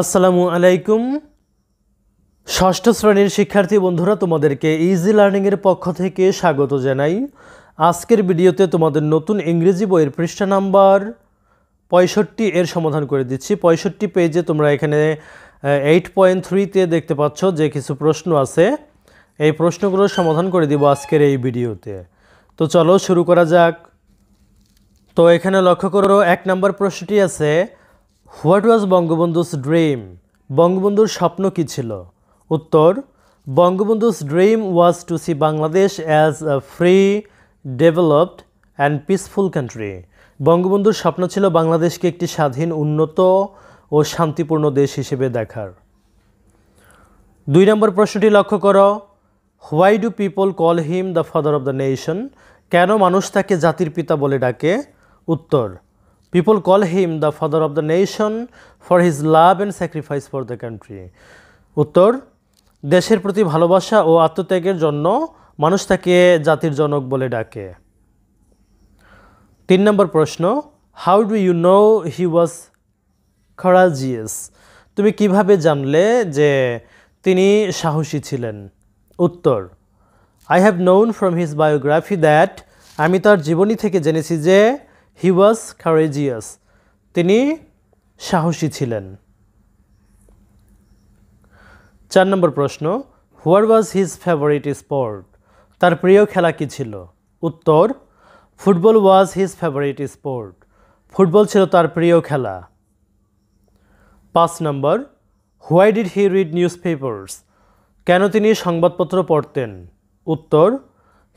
আসসালামু আলাইকুম। ষষ্ঠ শ্রেণীর শিক্ষার্থী বন্ধুরা, তোমাদেরকে ইজি লার্নিংয়ের পক্ষ থেকে স্বাগত জানাই। আজকের ভিডিওতে তোমাদের নতুন ইংরেজি বইয়ের পৃষ্ঠা নাম্বার 65 এর সমাধান করে দিচ্ছি। 65 পেজে তোমরা এখানে 8.3-তে দেখতে পাচ্ছ যে কিছু প্রশ্ন আছে। এই প্রশ্নগুলোর সমাধান করে দিব আজকের এই ভিডিওতে। তো চলো শুরু করা যাক। তো এখানে লক্ষ্য করো, 1 নম্বর প্রশ্নটি আছে, হোয়াট ওয়াজ বঙ্গবন্ধুস ড্রিম? বঙ্গবন্ধুর স্বপ্ন কী ছিল? উত্তর, Bangabandhu's dream was to see Bangladesh as a free, developed and peaceful country. বঙ্গবন্ধুর স্বপ্ন ছিল বাংলাদেশকে একটি স্বাধীন, উন্নত ও শান্তিপূর্ণ দেশ হিসেবে দেখার। 2 নম্বর প্রশ্নটি লক্ষ্য করো, why do people call him the father of the nation? কেন মানুষ তাকে জাতির পিতা বলে ডাকে? উত্তর, people call him the father of the nation for his love and sacrifice for the country. উত্তর, দেশের প্রতি ভালোবাসা ও আত্মত্যাগের জন্য মানুষ তাকে জাতির জনক বলে ডাকে। 3 নম্বর প্রশ্ন, how do you know he was courageous? তুমি কিভাবে জানলে যে তিনি সাহসী ছিলেন? উত্তর, I have known from his biography that, আমি তার জীবনী থেকে জেনেছি যে হি ওয়াজ courageous, তিনি সাহসী ছিলেন। 4 নম্বর প্রশ্ন, what was his favourite sport? তার প্রিয় খেলা কী ছিল? উত্তর, football was his favourite sport, football ছিল তার প্রিয় খেলা। 5 নম্বর, why did he read newspapers? কেন তিনি সংবাদপত্র পড়তেন? উত্তর,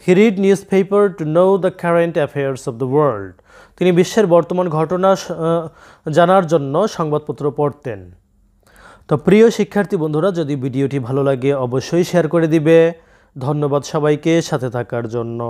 he read newspaper to know the current affairs of the world, তিনি বিশ্বের বর্তমান ঘটনা জানার জন্য সংবাদপত্র পড়তেন। তো প্রিয় শিক্ষার্থী বন্ধুরা, যদি ভিডিওটি ভালো লাগে অবশ্যই শেয়ার করে দিবে। ধন্যবাদ সবাইকে সাথে থাকার জন্য।